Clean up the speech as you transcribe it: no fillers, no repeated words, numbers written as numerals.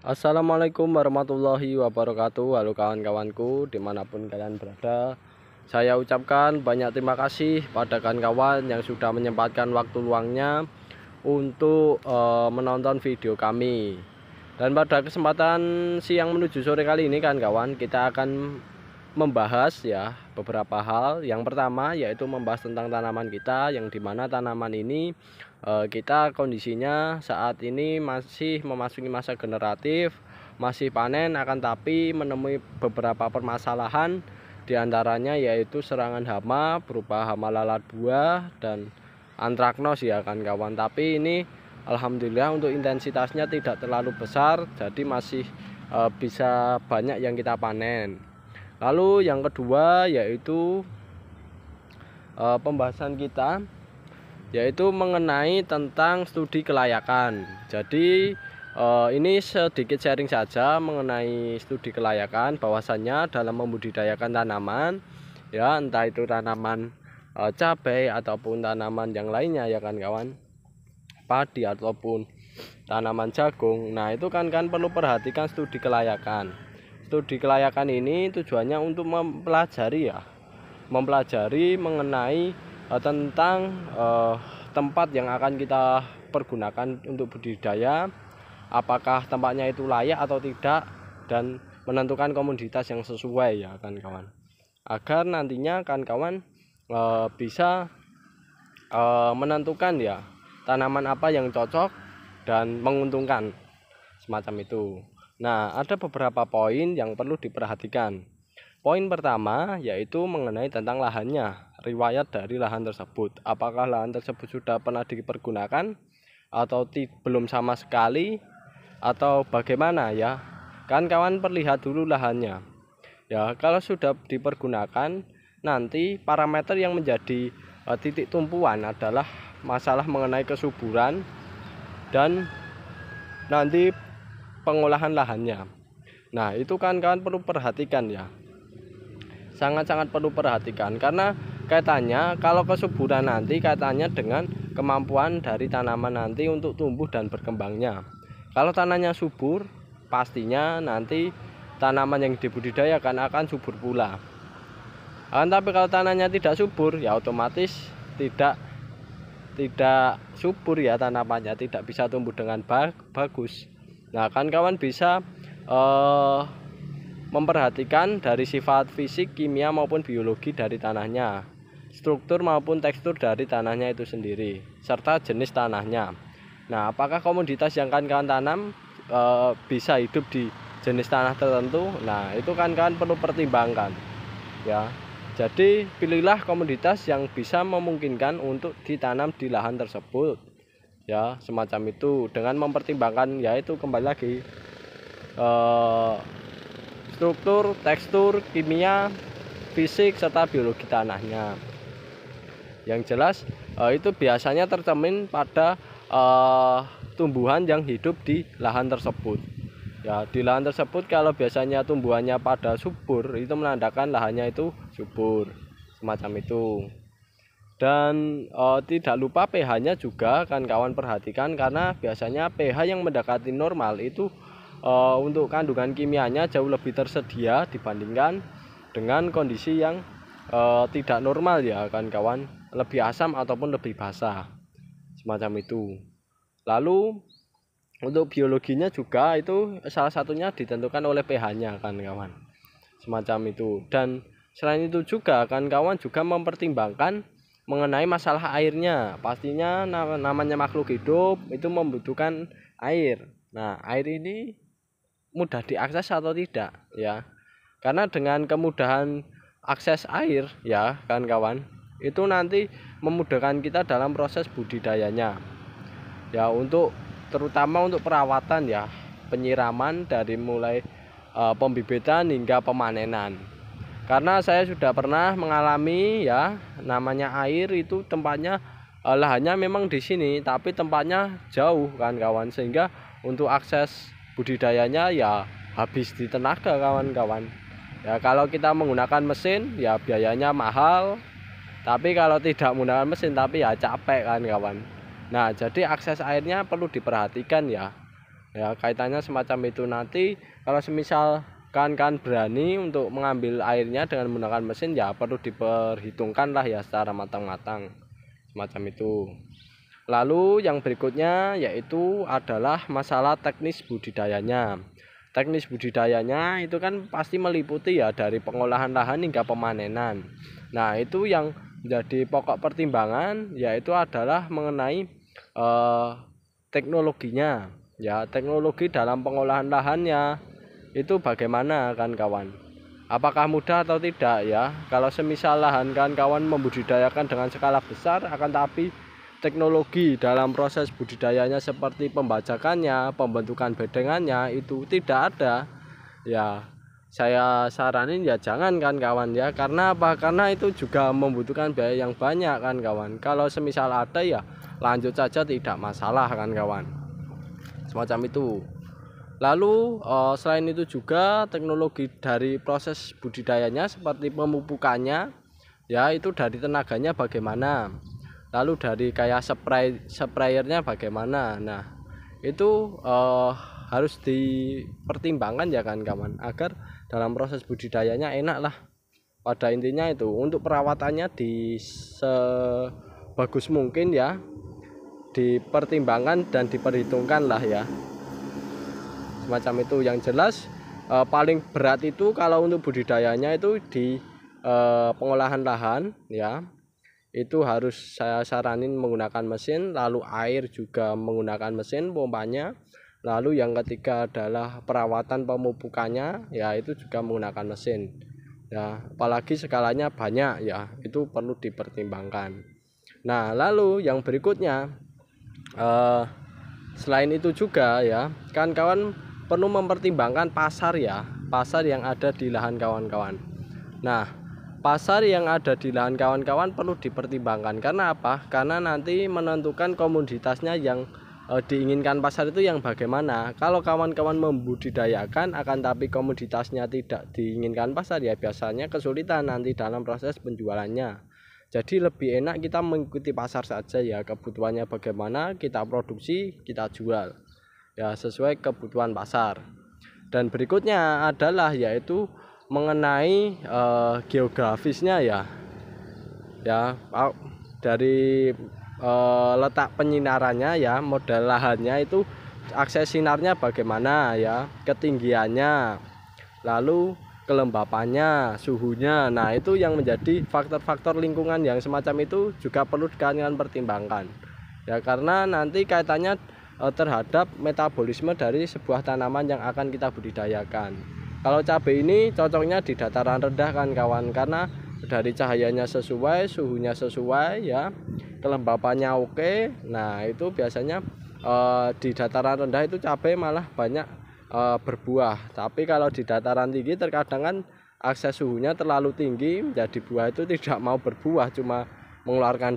Assalamualaikum warahmatullahi wabarakatuh. Halo kawan-kawanku dimanapun kalian berada. Saya ucapkan banyak terima kasih pada kawan-kawan yang sudah menyempatkan waktu luangnya untuk menonton video kami. Dan pada kesempatan siang menuju sore kali ini kawan-kawan, kita akan membahas ya beberapa hal. Yang pertama yaitu membahas tentang tanaman kita, yang dimana tanaman ini kita kondisinya saat ini masih memasuki masa generatif, masih panen, akan tapi menemui beberapa permasalahan, diantaranya yaitu serangan hama berupa hama lalat buah dan antraknos ya kawan-kawan. Tapi ini alhamdulillah untuk intensitasnya tidak terlalu besar, jadi masih bisa banyak yang kita panen. Lalu yang kedua yaitu pembahasan kita yaitu mengenai tentang studi kelayakan. Jadi ini sedikit sharing saja mengenai studi kelayakan, bahwasannya dalam membudidayakan tanaman ya, entah itu tanaman cabai ataupun tanaman yang lainnya ya kan kawan, padi ataupun tanaman jagung. Nah itu kan perlu perhatikan studi kelayakan. Studi kelayakan ini tujuannya untuk mempelajari mengenai tentang tempat yang akan kita pergunakan untuk budidaya, apakah tempatnya itu layak atau tidak, dan menentukan komoditas yang sesuai ya kan kawan, agar nantinya kan kawan bisa menentukan ya tanaman apa yang cocok dan menguntungkan semacam itu. Nah ada beberapa poin yang perlu diperhatikan. Poin pertama yaitu mengenai tentang lahannya, riwayat dari lahan tersebut. Apakah lahan tersebut sudah pernah dipergunakan atau belum sama sekali, atau bagaimana ya? Kan kawan perlihat dulu lahannya. Ya, kalau sudah dipergunakan, nanti parameter yang menjadi titik tumpuan adalah masalah mengenai kesuburan dan nanti pengolahan lahannya. Nah, itu kan kawan perlu perhatikan ya. Sangat-sangat perlu perhatikan, karena kaitannya kalau kesuburan nanti kaitannya dengan kemampuan dari tanaman nanti untuk tumbuh dan berkembangnya. Kalau tanahnya subur, pastinya nanti tanaman yang dibudidayakan akan subur pula. Tapi kalau tanahnya tidak subur, ya otomatis tidak subur ya tanamannya, tidak bisa tumbuh dengan bagus. Nah kan kawan bisa memperhatikan dari sifat fisik, kimia maupun biologi dari tanahnya, struktur maupun tekstur dari tanahnya itu sendiri, serta jenis tanahnya. Nah apakah komoditas yang kawan tanam bisa hidup di jenis tanah tertentu? Nah itu kan perlu pertimbangkan ya. Jadi pilihlah komoditas yang bisa memungkinkan untuk ditanam di lahan tersebut ya, semacam itu, dengan mempertimbangkan yaitu kembali lagi struktur, tekstur, kimia, fisik, serta biologi tanahnya. Yang jelas itu biasanya tercermin pada tumbuhan yang hidup di lahan tersebut. Ya, di lahan tersebut kalau biasanya tumbuhannya pada subur, itu menandakan lahannya itu subur, semacam itu. Dan tidak lupa pH-nya juga kan kawan perhatikan, karena biasanya pH yang mendekati normal itu untuk kandungan kimianya jauh lebih tersedia dibandingkan dengan kondisi yang tidak normal ya kan kawan, lebih asam ataupun lebih basah, semacam itu. Lalu untuk biologinya juga itu salah satunya ditentukan oleh pH-nya kan kawan, semacam itu. Dan selain itu juga kan kawan juga mempertimbangkan mengenai masalah airnya. Pastinya namanya makhluk hidup itu membutuhkan air. Nah air ini mudah diakses atau tidak ya, karena dengan kemudahan akses air ya kan kawan, itu nanti memudahkan kita dalam proses budidayanya ya, untuk terutama untuk perawatan ya, penyiraman dari mulai pembibitan hingga pemanenan. Karena saya sudah pernah mengalami ya, namanya air itu tempatnya lahannya memang di sini tapi tempatnya jauh kan kawan, sehingga untuk akses budidayanya ya habis di tenaga kawan-kawan ya. Kalau kita menggunakan mesin ya biayanya mahal, tapi kalau tidak menggunakan mesin tapi ya capek kan kawan. Nah jadi akses airnya perlu diperhatikan ya. Ya, kaitannya semacam itu. Nanti kalau semisal kan berani untuk mengambil airnya dengan menggunakan mesin, ya perlu diperhitungkan lah ya secara matang-matang semacam itu. Lalu yang berikutnya yaitu adalah masalah teknis budidayanya. Teknis budidayanya itu kan pasti meliputi ya dari pengolahan lahan hingga pemanenan. Nah, itu yang menjadi pokok pertimbangan yaitu adalah mengenai teknologinya. Ya, teknologi dalam pengolahan lahannya itu bagaimana kan kawan? Apakah mudah atau tidak ya? Kalau semisal lahan kawan membudidayakan dengan skala besar, akan tapi teknologi dalam proses budidayanya seperti pembajakannya, pembentukan bedengannya itu tidak ada, ya saya saranin ya jangan kan kawan ya. Karena apa? Karena itu juga membutuhkan biaya yang banyak kan kawan. Kalau semisal ada ya lanjut saja, tidak masalah kan kawan, semacam itu. Lalu selain itu juga teknologi dari proses budidayanya seperti pemupukannya, ya itu dari tenaganya bagaimana, lalu dari kayak sprayernya bagaimana. Nah itu harus dipertimbangkan ya kan kawan, agar dalam proses budidayanya enak lah. Pada intinya itu untuk perawatannya di sebagus mungkin ya dipertimbangkan dan diperhitungkan lah ya, semacam itu. Yang jelas paling berat itu kalau untuk budidayanya itu di pengolahan lahan ya, itu harus saya saranin menggunakan mesin. Lalu air juga menggunakan mesin pompanya. Lalu yang ketiga adalah perawatan pemupukannya, ya itu juga menggunakan mesin ya, apalagi skalanya banyak ya, itu perlu dipertimbangkan. Nah lalu yang berikutnya selain itu juga ya kan kawan perlu mempertimbangkan pasar ya, pasar yang ada di lahan kawan-kawan. Nah pasar yang ada di lahan kawan-kawan perlu dipertimbangkan. Karena apa? Karena nanti menentukan komoditasnya yang diinginkan pasar itu yang bagaimana. Kalau kawan-kawan membudidayakan akan tapi komoditasnya tidak diinginkan pasar, ya biasanya kesulitan nanti dalam proses penjualannya. Jadi lebih enak kita mengikuti pasar saja ya, kebutuhannya bagaimana kita produksi, kita jual ya sesuai kebutuhan pasar. Dan berikutnya adalah yaitu mengenai geografisnya ya, dari letak penyinarannya ya, model lahannya itu akses sinarnya bagaimana ya, ketinggiannya, lalu kelembapannya, suhunya. Nah itu yang menjadi faktor-faktor lingkungan yang semacam itu juga perlu kalian pertimbangkan ya, karena nanti kaitannya terhadap metabolisme dari sebuah tanaman yang akan kita budidayakan. Kalau cabai ini cocoknya di dataran rendah kan kawan, karena dari cahayanya sesuai, suhunya sesuai ya, kelembapannya oke. Nah itu biasanya di dataran rendah itu cabai malah banyak berbuah. Tapi kalau di dataran tinggi terkadang kan akses suhunya terlalu tinggi, jadi buah itu tidak mau berbuah, cuma mengeluarkan